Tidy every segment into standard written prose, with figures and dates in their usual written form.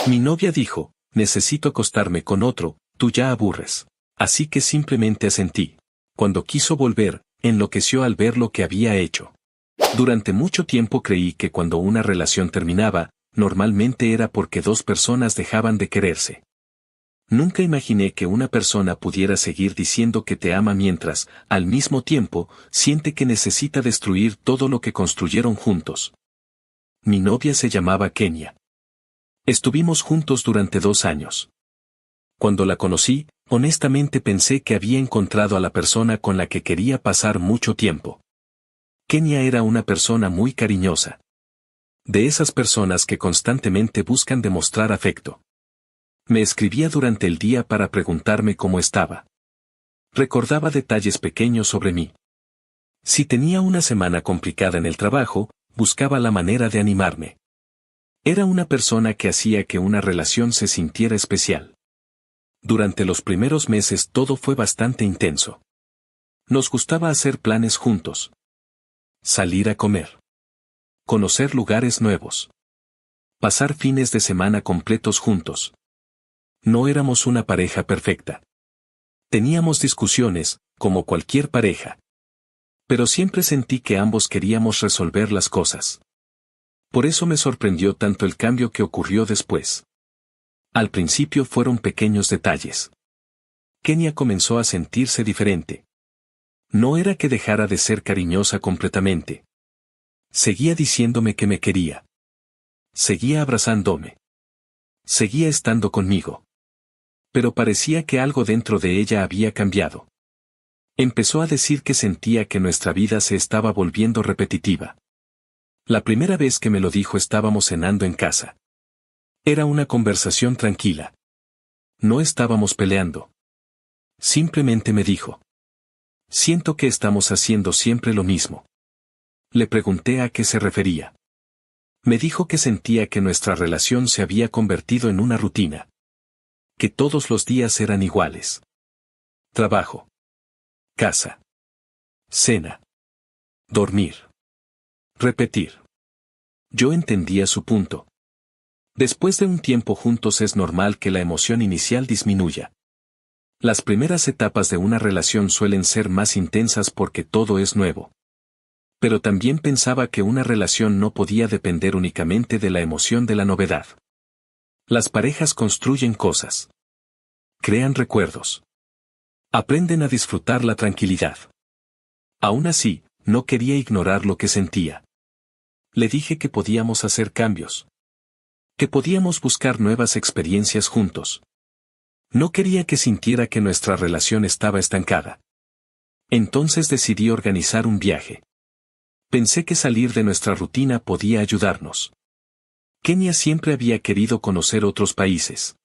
Mi novia dijo, necesito acostarme con otro, tú ya aburres. Así que simplemente asentí. Cuando quiso volver, enloqueció al ver lo que había hecho. Durante mucho tiempo creí que cuando una relación terminaba, normalmente era porque dos personas dejaban de quererse. Nunca imaginé que una persona pudiera seguir diciendo que te ama mientras, al mismo tiempo, siente que necesita destruir todo lo que construyeron juntos. Mi novia se llamaba Kenia. Estuvimos juntos durante 2 años. Cuando la conocí, honestamente pensé que había encontrado a la persona con la que quería pasar mucho tiempo. Kenia era una persona muy cariñosa. De esas personas que constantemente buscan demostrar afecto. Me escribía durante el día para preguntarme cómo estaba. Recordaba detalles pequeños sobre mí. Si tenía una semana complicada en el trabajo, buscaba la manera de animarme. Era una persona que hacía que una relación se sintiera especial. Durante los primeros meses todo fue bastante intenso. Nos gustaba hacer planes juntos. Salir a comer. Conocer lugares nuevos. Pasar fines de semana completos juntos. No éramos una pareja perfecta. Teníamos discusiones, como cualquier pareja. Pero siempre sentí que ambos queríamos resolver las cosas. Por eso me sorprendió tanto el cambio que ocurrió después. Al principio fueron pequeños detalles. Kenia comenzó a sentirse diferente. No era que dejara de ser cariñosa completamente. Seguía diciéndome que me quería. Seguía abrazándome. Seguía estando conmigo. Pero parecía que algo dentro de ella había cambiado. Empezó a decir que sentía que nuestra vida se estaba volviendo repetitiva. La primera vez que me lo dijo estábamos cenando en casa. Era una conversación tranquila. No estábamos peleando. Simplemente me dijo. Siento que estamos haciendo siempre lo mismo. Le pregunté a qué se refería. Me dijo que sentía que nuestra relación se había convertido en una rutina. Que todos los días eran iguales. Trabajo. Casa. Cena. Dormir. Repetir. Yo entendía su punto. Después de un tiempo juntos es normal que la emoción inicial disminuya. Las primeras etapas de una relación suelen ser más intensas porque todo es nuevo. Pero también pensaba que una relación no podía depender únicamente de la emoción de la novedad. Las parejas construyen cosas. Crean recuerdos. Aprenden a disfrutar la tranquilidad. Aún así, no quería ignorar lo que sentía. Le dije que podíamos hacer cambios. Que podíamos buscar nuevas experiencias juntos. No quería que sintiera que nuestra relación estaba estancada. Entonces decidí organizar un viaje. Pensé que salir de nuestra rutina podía ayudarnos. Kenia siempre había querido conocer otros países.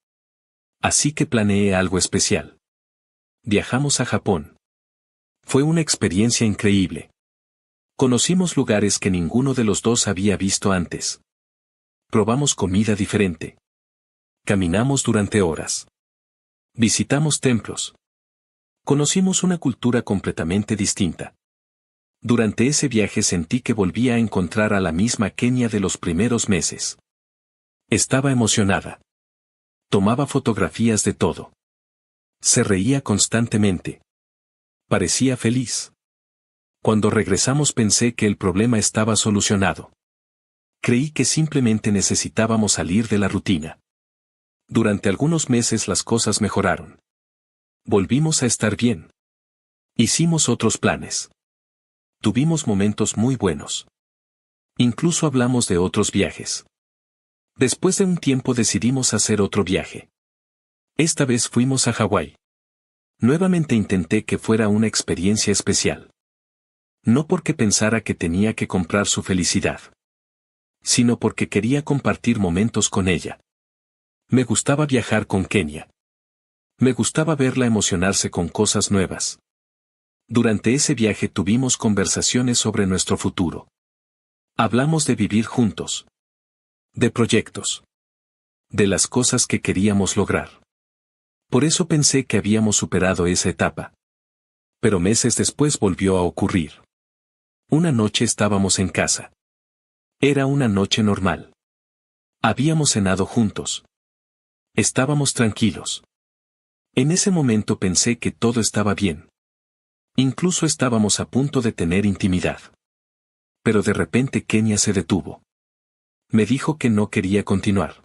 Así que planeé algo especial. Viajamos a Japón. Fue una experiencia increíble. Conocimos lugares que ninguno de los dos había visto antes. Probamos comida diferente. Caminamos durante horas. Visitamos templos. Conocimos una cultura completamente distinta. Durante ese viaje sentí que volvía a encontrar a la misma Kenia de los primeros meses. Estaba emocionada. Tomaba fotografías de todo. Se reía constantemente. Parecía feliz. Cuando regresamos pensé que el problema estaba solucionado. Creí que simplemente necesitábamos salir de la rutina. Durante algunos meses las cosas mejoraron. Volvimos a estar bien. Hicimos otros planes. Tuvimos momentos muy buenos. Incluso hablamos de otros viajes. Después de un tiempo decidimos hacer otro viaje. Esta vez fuimos a Hawái. Nuevamente intenté que fuera una experiencia especial. No porque pensara que tenía que comprar su felicidad, sino porque quería compartir momentos con ella. Me gustaba viajar con Kenia. Me gustaba verla emocionarse con cosas nuevas. Durante ese viaje tuvimos conversaciones sobre nuestro futuro. Hablamos de vivir juntos. De proyectos. De las cosas que queríamos lograr. Por eso pensé que habíamos superado esa etapa. Pero meses después volvió a ocurrir. Una noche estábamos en casa. Era una noche normal. Habíamos cenado juntos. Estábamos tranquilos. En ese momento pensé que todo estaba bien. Incluso estábamos a punto de tener intimidad. Pero de repente Kenia se detuvo. Me dijo que no quería continuar.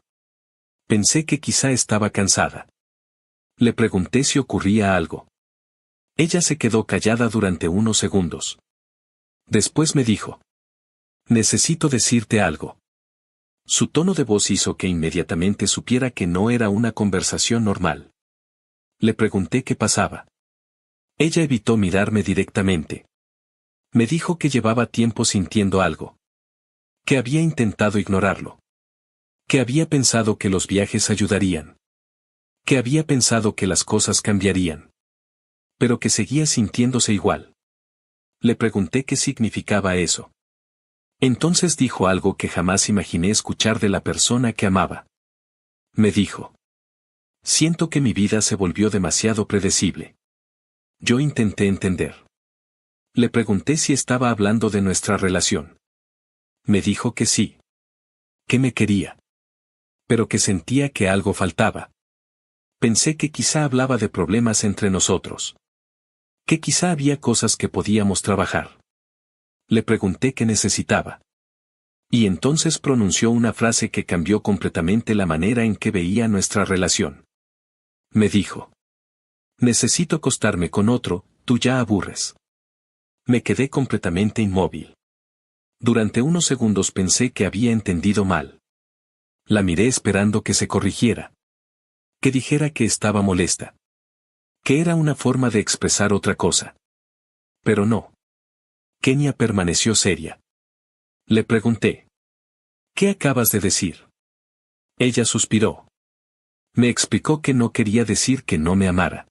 Pensé que quizá estaba cansada. Le pregunté si ocurría algo. Ella se quedó callada durante unos segundos. Después me dijo: necesito decirte algo. Su tono de voz hizo que inmediatamente supiera que no era una conversación normal. Le pregunté qué pasaba. Ella evitó mirarme directamente. Me dijo que llevaba tiempo sintiendo algo. Que había intentado ignorarlo. Que había pensado que los viajes ayudarían. Que había pensado que las cosas cambiarían. Pero que seguía sintiéndose igual. Le pregunté qué significaba eso. Entonces dijo algo que jamás imaginé escuchar de la persona que amaba. Me dijo: siento que mi vida se volvió demasiado predecible. Yo intenté entender. Le pregunté si estaba hablando de nuestra relación. Me dijo que sí. Que me quería. Pero que sentía que algo faltaba. Pensé que quizá hablaba de problemas entre nosotros. Que quizá había cosas que podíamos trabajar. Le pregunté qué necesitaba. Y entonces pronunció una frase que cambió completamente la manera en que veía nuestra relación. Me dijo: necesito acostarme con otro, tú ya aburres. Me quedé completamente inmóvil. Durante unos segundos pensé que había entendido mal. La miré esperando que se corrigiera. Que dijera que estaba molesta. Que era una forma de expresar otra cosa. Pero no. Kenia permaneció seria. Le pregunté: ¿qué acabas de decir? Ella suspiró. Me explicó que no quería decir que no me amara.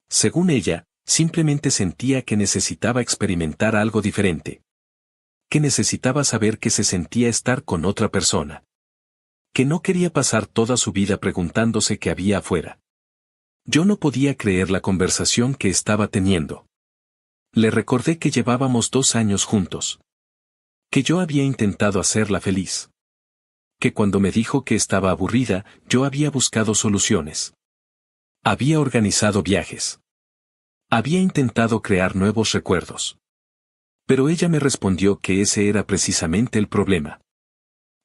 Según ella, simplemente sentía que necesitaba experimentar algo diferente. Que necesitaba saber que se sentía estar con otra persona. Que no quería pasar toda su vida preguntándose qué había afuera. Yo no podía creer la conversación que estaba teniendo. Le recordé que llevábamos 2 años juntos. Que yo había intentado hacerla feliz. Que cuando me dijo que estaba aburrida, yo había buscado soluciones. Había organizado viajes. Había intentado crear nuevos recuerdos. Pero ella me respondió que ese era precisamente el problema.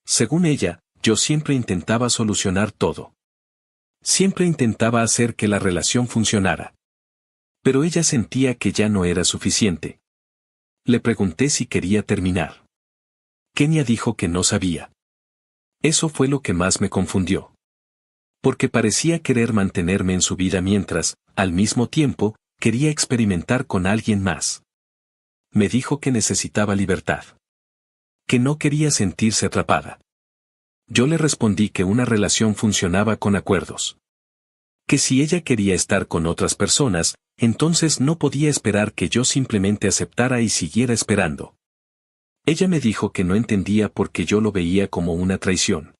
Según ella, yo siempre intentaba solucionar todo. Siempre intentaba hacer que la relación funcionara. Pero ella sentía que ya no era suficiente. Le pregunté si quería terminar. Kenia dijo que no sabía. Eso fue lo que más me confundió. Porque parecía querer mantenerme en su vida mientras, al mismo tiempo, quería experimentar con alguien más. Me dijo que necesitaba libertad. Que no quería sentirse atrapada. Yo le respondí que una relación funcionaba con acuerdos. Que si ella quería estar con otras personas, entonces no podía esperar que yo simplemente aceptara y siguiera esperando. Ella me dijo que no entendía por qué yo lo veía como una traición.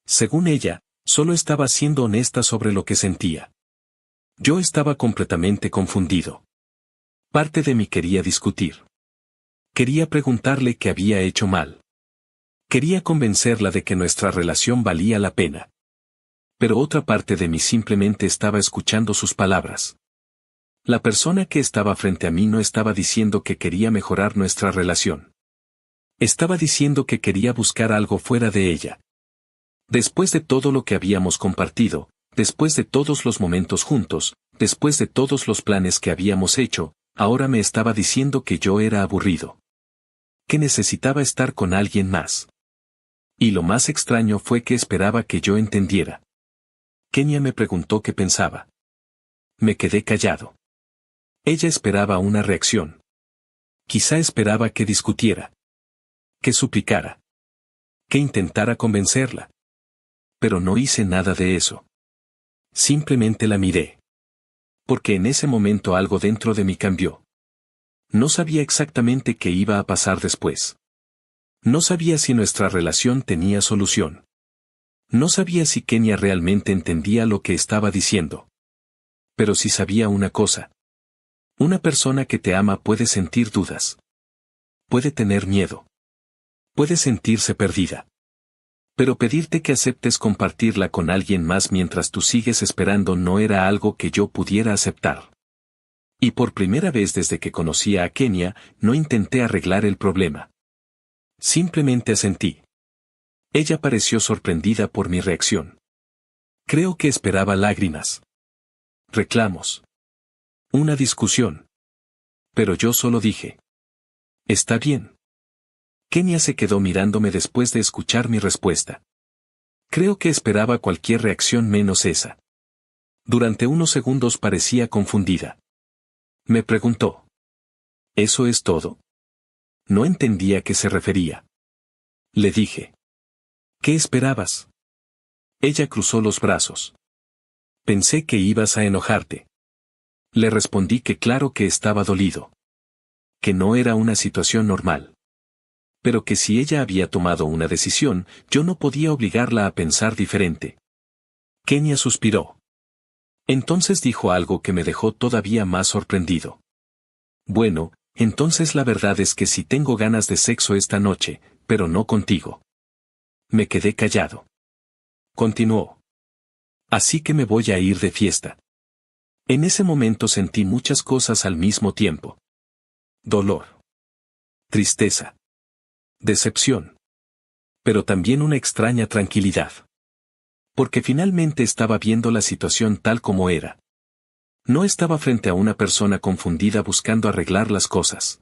Según ella, solo estaba siendo honesta sobre lo que sentía. Yo estaba completamente confundido. Parte de mí quería discutir. Quería preguntarle qué había hecho mal. Quería convencerla de que nuestra relación valía la pena. Pero otra parte de mí simplemente estaba escuchando sus palabras. La persona que estaba frente a mí no estaba diciendo que quería mejorar nuestra relación. Estaba diciendo que quería buscar algo fuera de ella. Después de todo lo que habíamos compartido, después de todos los momentos juntos, después de todos los planes que habíamos hecho, ahora me estaba diciendo que yo era aburrido. Que necesitaba estar con alguien más. Y lo más extraño fue que esperaba que yo entendiera. Kenia me preguntó qué pensaba. Me quedé callado. Ella esperaba una reacción. Quizá esperaba que discutiera. Que suplicara. Que intentara convencerla. Pero no hice nada de eso. Simplemente la miré. Porque en ese momento algo dentro de mí cambió. No sabía exactamente qué iba a pasar después. No sabía si nuestra relación tenía solución. No sabía si Kenia realmente entendía lo que estaba diciendo. Pero sí sabía una cosa. Una persona que te ama puede sentir dudas. Puede tener miedo. Puede sentirse perdida. Pero pedirte que aceptes compartirla con alguien más mientras tú sigues esperando no era algo que yo pudiera aceptar. Y por primera vez desde que conocí a Kenia, no intenté arreglar el problema. Simplemente asentí. Ella pareció sorprendida por mi reacción. Creo que esperaba lágrimas. Reclamos. Una discusión. Pero yo solo dije. Está bien. Kenia se quedó mirándome después de escuchar mi respuesta. Creo que esperaba cualquier reacción menos esa. Durante unos segundos parecía confundida. Me preguntó. ¿Eso es todo? No entendía a qué se refería. Le dije. ¿Qué esperabas? Ella cruzó los brazos. Pensé que ibas a enojarte. Le respondí que claro que estaba dolido. Que no era una situación normal. Pero que si ella había tomado una decisión, yo no podía obligarla a pensar diferente. Kenia suspiró. Entonces dijo algo que me dejó todavía más sorprendido. Bueno, entonces la verdad es que sí tengo ganas de sexo esta noche, pero no contigo. Me quedé callado. Continuó. Así que me voy a ir de fiesta. En ese momento sentí muchas cosas al mismo tiempo. Dolor. Tristeza. Decepción. Pero también una extraña tranquilidad. Porque finalmente estaba viendo la situación tal como era. No estaba frente a una persona confundida buscando arreglar las cosas.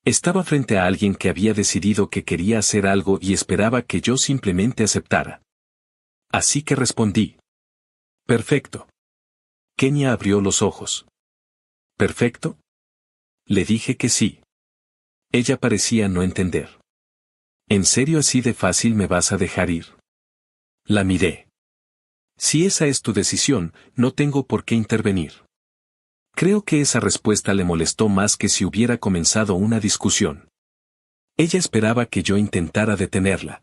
Estaba frente a alguien que había decidido que quería hacer algo y esperaba que yo simplemente aceptara. Así que respondí. Perfecto. Kenia abrió los ojos. ¿Perfecto? Le dije que sí. Ella parecía no entender. ¿En serio así de fácil me vas a dejar ir? La miré. Si esa es tu decisión, no tengo por qué intervenir. Creo que esa respuesta le molestó más que si hubiera comenzado una discusión. Ella esperaba que yo intentara detenerla.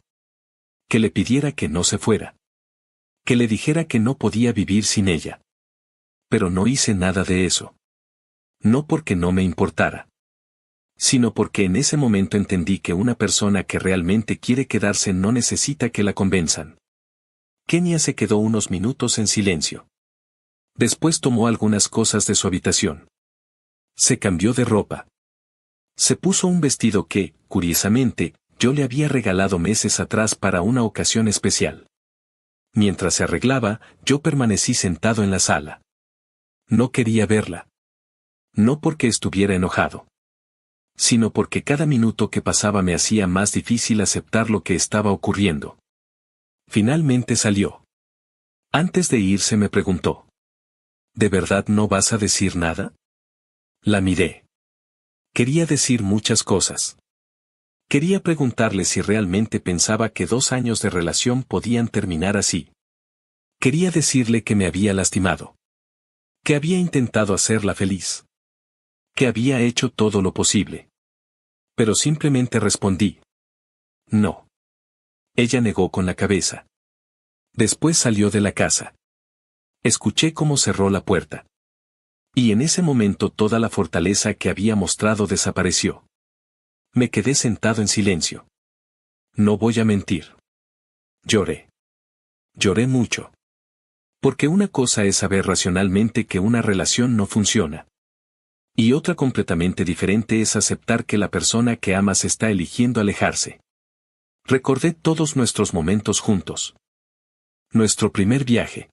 Que le pidiera que no se fuera. Que le dijera que no podía vivir sin ella. Pero no hice nada de eso. No porque no me importara. Sino porque en ese momento entendí que una persona que realmente quiere quedarse no necesita que la convenzan. Kenia se quedó unos minutos en silencio. Después tomó algunas cosas de su habitación. Se cambió de ropa. Se puso un vestido que, curiosamente, yo le había regalado meses atrás para una ocasión especial. Mientras se arreglaba, yo permanecí sentado en la sala. No quería verla. No porque estuviera enojado. Sino porque cada minuto que pasaba me hacía más difícil aceptar lo que estaba ocurriendo. Finalmente salió. Antes de irse me preguntó. ¿De verdad no vas a decir nada? La miré. Quería decir muchas cosas. Quería preguntarle si realmente pensaba que 2 años de relación podían terminar así. Quería decirle que me había lastimado. Que había intentado hacerla feliz. Que había hecho todo lo posible. Pero simplemente respondí. No. Ella negó con la cabeza. Después salió de la casa. Escuché cómo cerró la puerta. Y en ese momento toda la fortaleza que había mostrado desapareció. Me quedé sentado en silencio. No voy a mentir. Lloré. Lloré mucho. Porque una cosa es saber racionalmente que una relación no funciona. Y otra completamente diferente es aceptar que la persona que amas está eligiendo alejarse. Recordé todos nuestros momentos juntos. Nuestro primer viaje.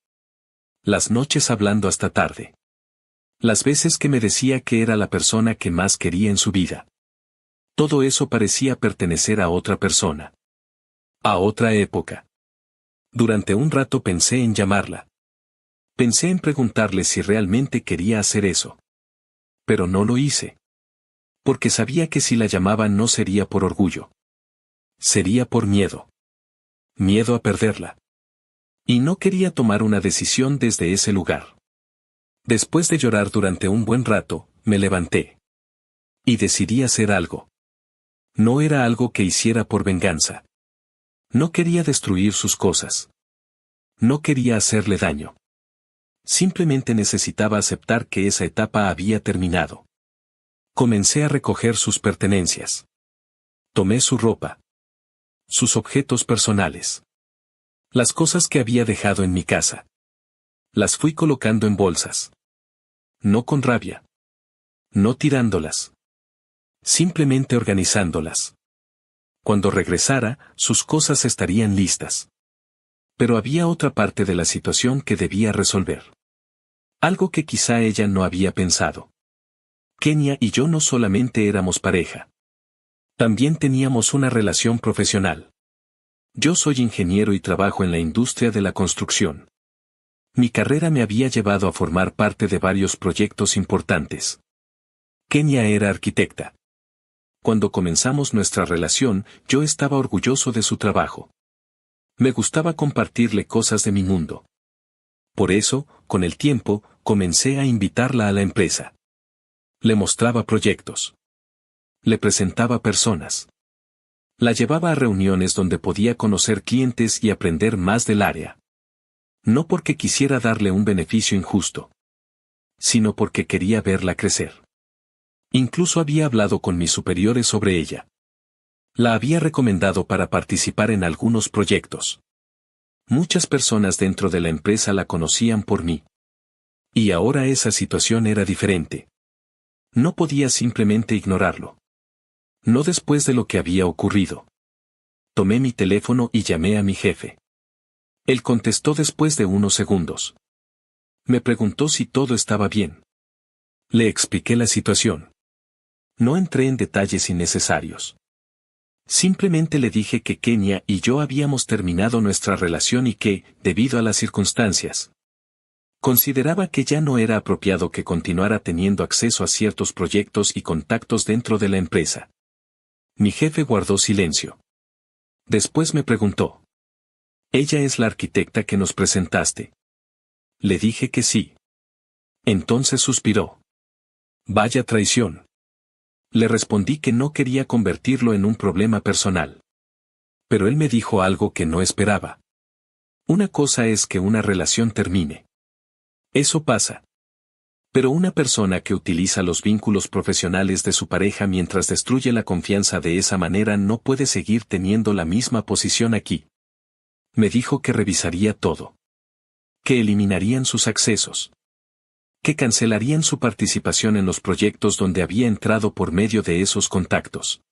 Las noches hablando hasta tarde. Las veces que me decía que era la persona que más quería en su vida. Todo eso parecía pertenecer a otra persona. A otra época. Durante un rato pensé en llamarla. Pensé en preguntarle si realmente quería hacer eso. Pero no lo hice. Porque sabía que si la llamaba no sería por orgullo. Sería por miedo. Miedo a perderla. Y no quería tomar una decisión desde ese lugar. Después de llorar durante un buen rato, me levanté. Y decidí hacer algo. No era algo que hiciera por venganza. No quería destruir sus cosas. No quería hacerle daño. Simplemente necesitaba aceptar que esa etapa había terminado. Comencé a recoger sus pertenencias. Tomé su ropa. sus objetos personales. Las cosas que había dejado en mi casa. Las fui colocando en bolsas. No con rabia. No tirándolas. Simplemente organizándolas. Cuando regresara, sus cosas estarían listas. Pero había otra parte de la situación que debía resolver. Algo que quizá ella no había pensado. Kenia y yo no solamente éramos pareja. También teníamos una relación profesional. Yo soy ingeniero y trabajo en la industria de la construcción. Mi carrera me había llevado a formar parte de varios proyectos importantes. Kenia era arquitecta. Cuando comenzamos nuestra relación, yo estaba orgulloso de su trabajo. Me gustaba compartirle cosas de mi mundo. Por eso, con el tiempo, comencé a invitarla a la empresa. Le mostraba proyectos. Le presentaba personas. La llevaba a reuniones donde podía conocer clientes y aprender más del área. No porque quisiera darle un beneficio injusto, sino porque quería verla crecer. Incluso había hablado con mis superiores sobre ella. La había recomendado para participar en algunos proyectos. Muchas personas dentro de la empresa la conocían por mí. Y ahora esa situación era diferente. No podía simplemente ignorarlo. No después de lo que había ocurrido. Tomé mi teléfono y llamé a mi jefe. Él contestó después de unos segundos. Me preguntó si todo estaba bien. Le expliqué la situación. No entré en detalles innecesarios. Simplemente le dije que Kenia y yo habíamos terminado nuestra relación y que, debido a las circunstancias, consideraba que ya no era apropiado que continuara teniendo acceso a ciertos proyectos y contactos dentro de la empresa. Mi jefe guardó silencio. Después me preguntó. ¿Ella es la arquitecta que nos presentaste? Le dije que sí. Entonces suspiró. Vaya traición. Le respondí que no quería convertirlo en un problema personal. Pero él me dijo algo que no esperaba. Una cosa es que una relación termine. Eso pasa. Pero una persona que utiliza los vínculos profesionales de su pareja mientras destruye la confianza de esa manera no puede seguir teniendo la misma posición aquí. Me dijo que revisaría todo. Que eliminarían sus accesos. Que cancelarían su participación en los proyectos donde había entrado por medio de esos contactos.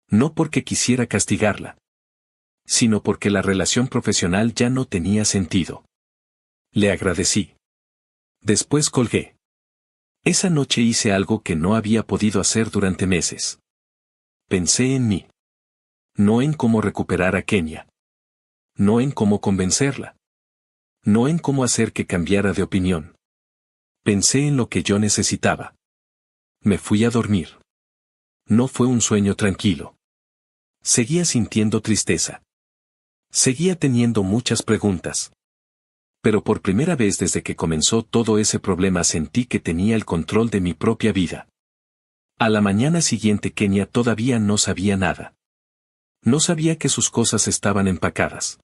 No porque quisiera castigarla, sino porque la relación profesional ya no tenía sentido. Le agradecí. Después colgué. Esa noche hice algo que no había podido hacer durante meses. Pensé en mí. No en cómo recuperar a Kenia. No en cómo convencerla. No en cómo hacer que cambiara de opinión. Pensé en lo que yo necesitaba. Me fui a dormir. No fue un sueño tranquilo. Seguía sintiendo tristeza. Seguía teniendo muchas preguntas. Pero por primera vez desde que comenzó todo ese problema sentí que tenía el control de mi propia vida. A la mañana siguiente Kenia todavía no sabía nada. No sabía que sus cosas estaban empacadas.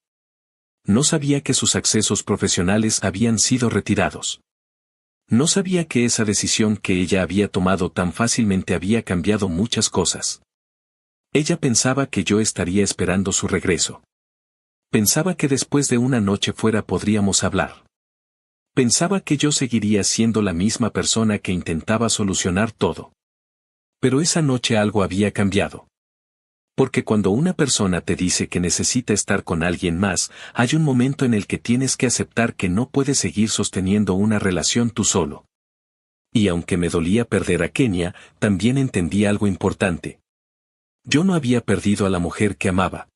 No sabía que sus accesos profesionales habían sido retirados. No sabía que esa decisión que ella había tomado tan fácilmente había cambiado muchas cosas. Ella pensaba que yo estaría esperando su regreso. Pensaba que después de una noche fuera podríamos hablar. Pensaba que yo seguiría siendo la misma persona que intentaba solucionar todo. Pero esa noche algo había cambiado. Porque cuando una persona te dice que necesita estar con alguien más, hay un momento en el que tienes que aceptar que no puedes seguir sosteniendo una relación tú solo. Y aunque me dolía perder a Kenia, también entendí algo importante. Yo no había perdido a la mujer que amaba.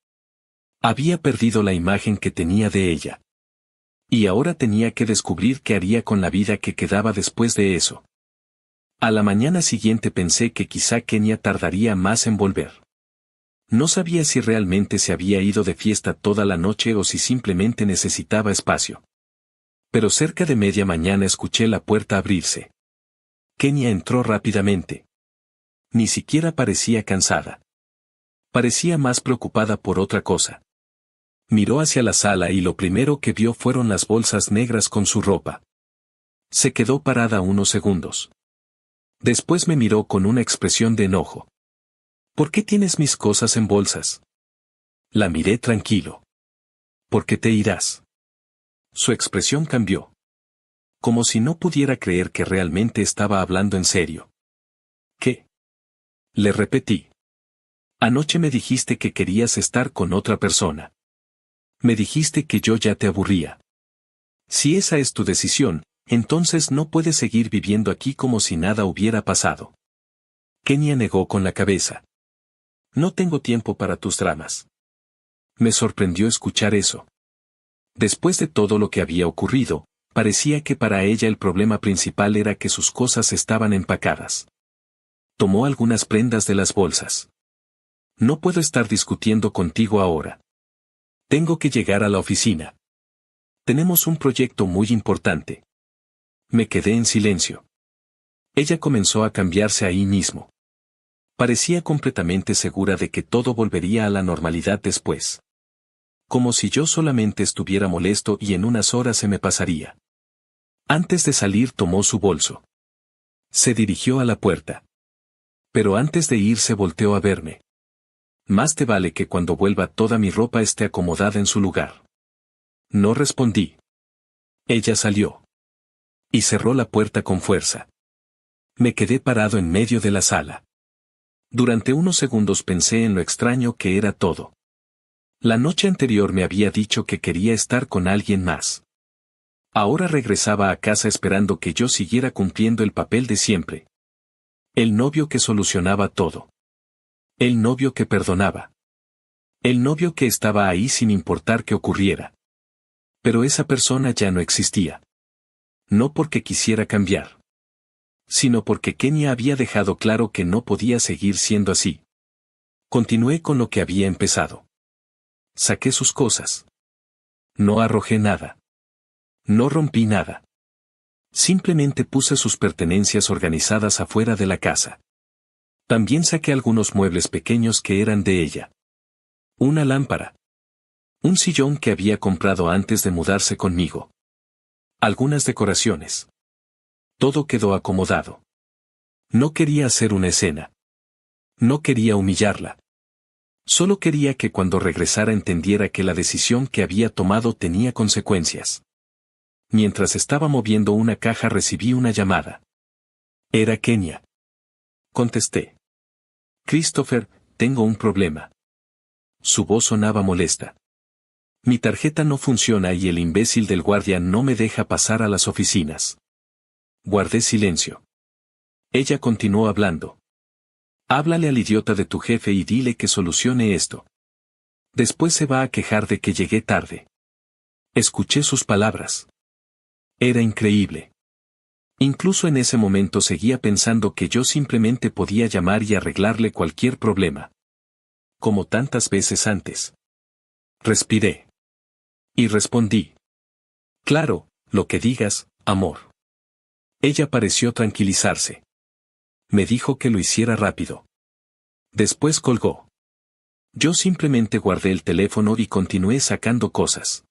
Había perdido la imagen que tenía de ella. Y ahora tenía que descubrir qué haría con la vida que quedaba después de eso. A la mañana siguiente pensé que quizá Kenia tardaría más en volver. No sabía si realmente se había ido de fiesta toda la noche o si simplemente necesitaba espacio. Pero cerca de media mañana escuché la puerta abrirse. Kenia entró rápidamente. Ni siquiera parecía cansada. Parecía más preocupada por otra cosa. Miró hacia la sala y lo primero que vio fueron las bolsas negras con su ropa. Se quedó parada unos segundos. Después me miró con una expresión de enojo. ¿Por qué tienes mis cosas en bolsas? La miré tranquilo. ¿Por qué te irás? Su expresión cambió. Como si no pudiera creer que realmente estaba hablando en serio. ¿Qué? Le repetí. Anoche me dijiste que querías estar con otra persona. Me dijiste que yo ya te aburría. Si esa es tu decisión, entonces no puedes seguir viviendo aquí como si nada hubiera pasado. Kenia negó con la cabeza. No tengo tiempo para tus dramas. Me sorprendió escuchar eso. Después de todo lo que había ocurrido, parecía que para ella el problema principal era que sus cosas estaban empacadas. Tomó algunas prendas de las bolsas. No puedo estar discutiendo contigo ahora. Tengo que llegar a la oficina. Tenemos un proyecto muy importante. Me quedé en silencio. Ella comenzó a cambiarse ahí mismo. Parecía completamente segura de que todo volvería a la normalidad después. Como si yo solamente estuviera molesto y en unas horas se me pasaría. Antes de salir tomó su bolso. Se dirigió a la puerta. Pero antes de irse volteó a verme. Más te vale que cuando vuelva toda mi ropa esté acomodada en su lugar. No respondí. Ella salió. Y cerró la puerta con fuerza. Me quedé parado en medio de la sala. Durante unos segundos pensé en lo extraño que era todo. La noche anterior me había dicho que quería estar con alguien más. Ahora regresaba a casa esperando que yo siguiera cumpliendo el papel de siempre. El novio que solucionaba todo. El novio que perdonaba. El novio que estaba ahí sin importar qué ocurriera. Pero esa persona ya no existía. No porque quisiera cambiar. Sino porque Kenia había dejado claro que no podía seguir siendo así. Continué con lo que había empezado. Saqué sus cosas. No arrojé nada. No rompí nada. Simplemente puse sus pertenencias organizadas afuera de la casa. También saqué algunos muebles pequeños que eran de ella. Una lámpara. Un sillón que había comprado antes de mudarse conmigo. Algunas decoraciones. Todo quedó acomodado. No quería hacer una escena. No quería humillarla. Solo quería que cuando regresara entendiera que la decisión que había tomado tenía consecuencias. Mientras estaba moviendo una caja recibí una llamada. Era Kenia. Contesté. Christopher, tengo un problema. Su voz sonaba molesta. Mi tarjeta no funciona y el imbécil del guardia no me deja pasar a las oficinas. Guardé silencio. Ella continuó hablando. Háblale al idiota de tu jefe y dile que solucione esto. Después se va a quejar de que llegué tarde. Escuché sus palabras. Era increíble. Incluso en ese momento seguía pensando que yo simplemente podía llamar y arreglarle cualquier problema. Como tantas veces antes. Respiré. Y respondí. Claro, lo que digas, amor. Ella pareció tranquilizarse. Me dijo que lo hiciera rápido. Después colgó. Yo simplemente guardé el teléfono y continué sacando cosas.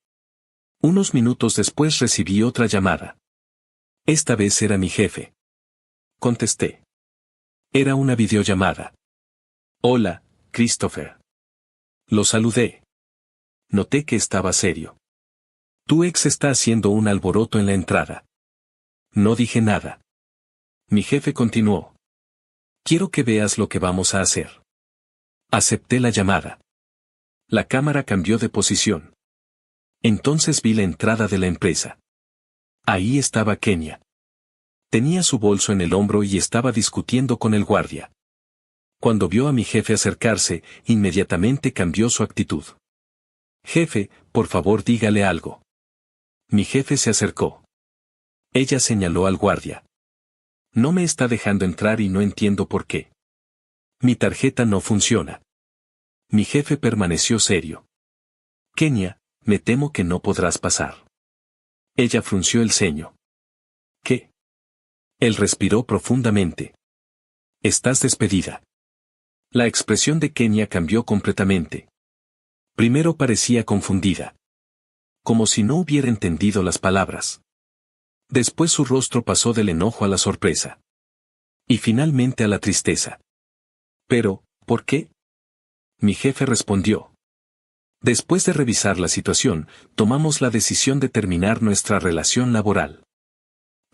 Unos minutos después recibí otra llamada. Esta vez era mi jefe. Contesté. Era una videollamada. Hola, Christopher. Lo saludé. Noté que estaba serio. Tu ex está haciendo un alboroto en la entrada. No dije nada. Mi jefe continuó. Quiero que veas lo que vamos a hacer. Acepté la llamada. La cámara cambió de posición. Entonces vi la entrada de la empresa. Ahí estaba Kenia. Tenía su bolso en el hombro y estaba discutiendo con el guardia. Cuando vio a mi jefe acercarse, inmediatamente cambió su actitud. Jefe, por favor dígale algo. Mi jefe se acercó. Ella señaló al guardia. No me está dejando entrar y no entiendo por qué. Mi tarjeta no funciona. Mi jefe permaneció serio. Kenia, me temo que no podrás pasar. Ella frunció el ceño. ¿Qué? Él respiró profundamente. Estás despedida. La expresión de Kenia cambió completamente. Primero parecía confundida. Como si no hubiera entendido las palabras. Después su rostro pasó del enojo a la sorpresa. Y finalmente a la tristeza. Pero, ¿por qué? Mi jefe respondió. Después de revisar la situación, tomamos la decisión de terminar nuestra relación laboral.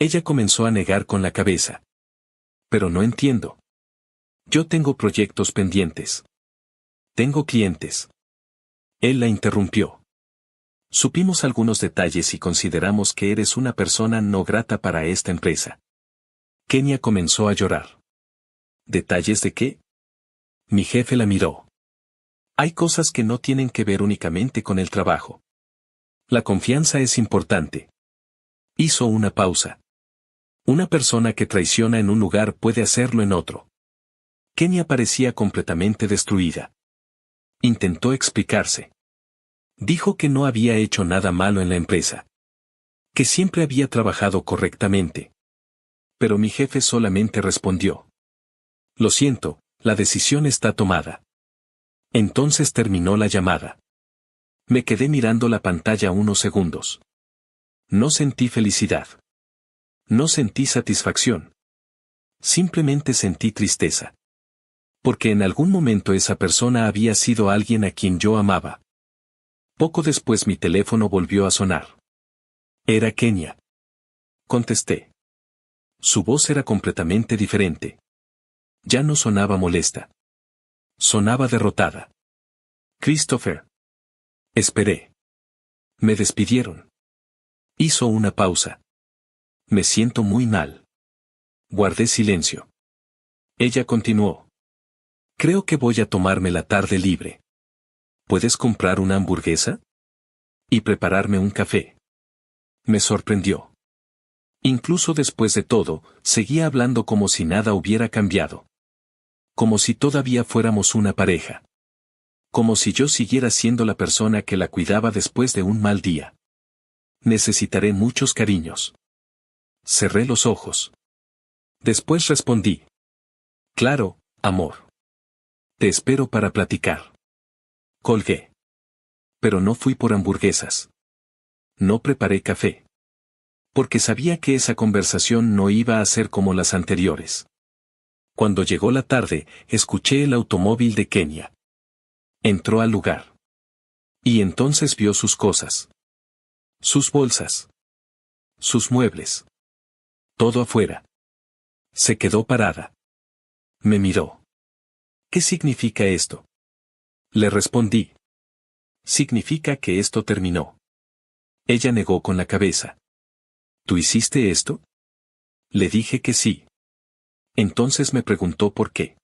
Ella comenzó a negar con la cabeza. Pero no entiendo. Yo tengo proyectos pendientes. Tengo clientes. Él la interrumpió. Supimos algunos detalles y consideramos que eres una persona no grata para esta empresa. Kenia comenzó a llorar. ¿Detalles de qué? Mi jefe la miró. Hay cosas que no tienen que ver únicamente con el trabajo. La confianza es importante. Hizo una pausa. Una persona que traiciona en un lugar puede hacerlo en otro. Kenia parecía completamente destruida. Intentó explicarse. Dijo que no había hecho nada malo en la empresa. Que siempre había trabajado correctamente. Pero mi jefe solamente respondió. Lo siento, la decisión está tomada. Entonces terminó la llamada. Me quedé mirando la pantalla unos segundos. No sentí felicidad. No sentí satisfacción. Simplemente sentí tristeza. Porque en algún momento esa persona había sido alguien a quien yo amaba. Poco después mi teléfono volvió a sonar. Era Kenia. Contesté. Su voz era completamente diferente. Ya no sonaba molesta. Sonaba derrotada. Christopher. Esperé. Me despidieron. Hizo una pausa. Me siento muy mal. Guardé silencio. Ella continuó. Creo que voy a tomarme la tarde libre. ¿Puedes comprar una hamburguesa? Y prepararme un café. Me sorprendió. Incluso después de todo, seguía hablando como si nada hubiera cambiado. Como si todavía fuéramos una pareja. Como si yo siguiera siendo la persona que la cuidaba después de un mal día. Necesitaré muchos cariños. Cerré los ojos. Después respondí. Claro, amor. Te espero para platicar. Colgué. Pero no fui por hamburguesas. No preparé café. Porque sabía que esa conversación no iba a ser como las anteriores. Cuando llegó la tarde, escuché el automóvil de Kenia. Entró al lugar. Y entonces vio sus cosas. Sus bolsas. Sus muebles. Todo afuera. Se quedó parada. Me miró. ¿Qué significa esto? Le respondí. Significa que esto terminó. Ella negó con la cabeza. ¿Tú hiciste esto? Le dije que sí. Entonces me preguntó por qué.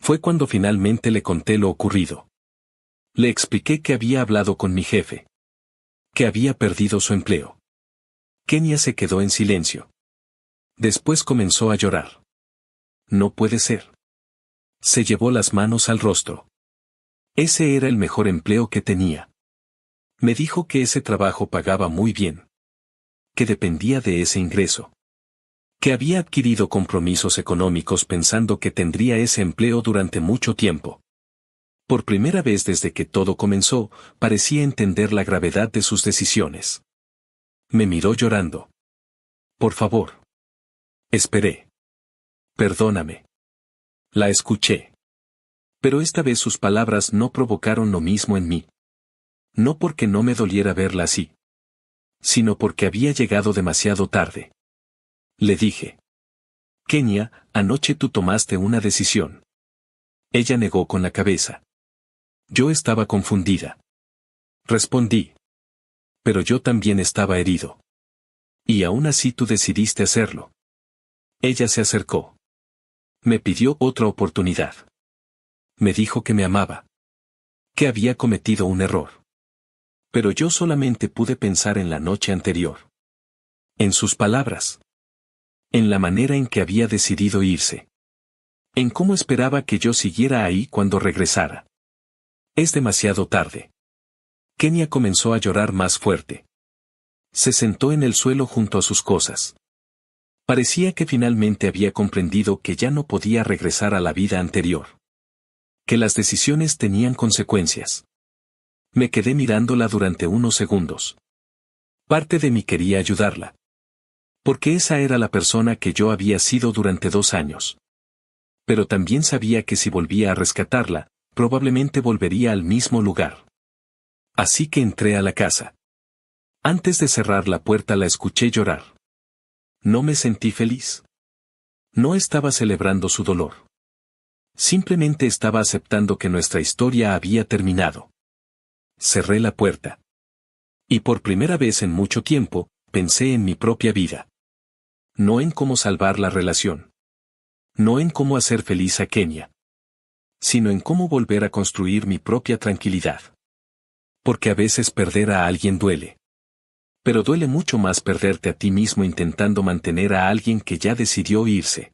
Fue cuando finalmente le conté lo ocurrido. Le expliqué que había hablado con mi jefe. Que había perdido su empleo. Kenia se quedó en silencio. Después comenzó a llorar. No puede ser. Se llevó las manos al rostro. Ese era el mejor empleo que tenía. Me dijo que ese trabajo pagaba muy bien. Que dependía de ese ingreso. Que había adquirido compromisos económicos pensando que tendría ese empleo durante mucho tiempo. Por primera vez desde que todo comenzó, parecía entender la gravedad de sus decisiones. Me miró llorando. Por favor. Esperé. Perdóname. La escuché. Pero esta vez sus palabras no provocaron lo mismo en mí. No porque no me doliera verla así. Sino porque había llegado demasiado tarde. Le dije. Kenia, anoche tú tomaste una decisión. Ella negó con la cabeza. Yo estaba confundida. Respondí. Pero yo también estaba herido. Y aún así tú decidiste hacerlo. Ella se acercó. Me pidió otra oportunidad. Me dijo que me amaba. Que había cometido un error. Pero yo solamente pude pensar en la noche anterior. En sus palabras. En la manera en que había decidido irse. En cómo esperaba que yo siguiera ahí cuando regresara. Es demasiado tarde. Kenia comenzó a llorar más fuerte. Se sentó en el suelo junto a sus cosas. Parecía que finalmente había comprendido que ya no podía regresar a la vida anterior. Que las decisiones tenían consecuencias. Me quedé mirándola durante unos segundos. Parte de mí quería ayudarla. Porque esa era la persona que yo había sido durante 2 años. Pero también sabía que si volvía a rescatarla, probablemente volvería al mismo lugar. Así que entré a la casa. Antes de cerrar la puerta la escuché llorar. No me sentí feliz. No estaba celebrando su dolor. Simplemente estaba aceptando que nuestra historia había terminado. Cerré la puerta. Y por primera vez en mucho tiempo, pensé en mi propia vida. No en cómo salvar la relación. No en cómo hacer feliz a Kenia. Sino en cómo volver a construir mi propia tranquilidad. Porque a veces perder a alguien duele. Pero duele mucho más perderte a ti mismo intentando mantener a alguien que ya decidió irse.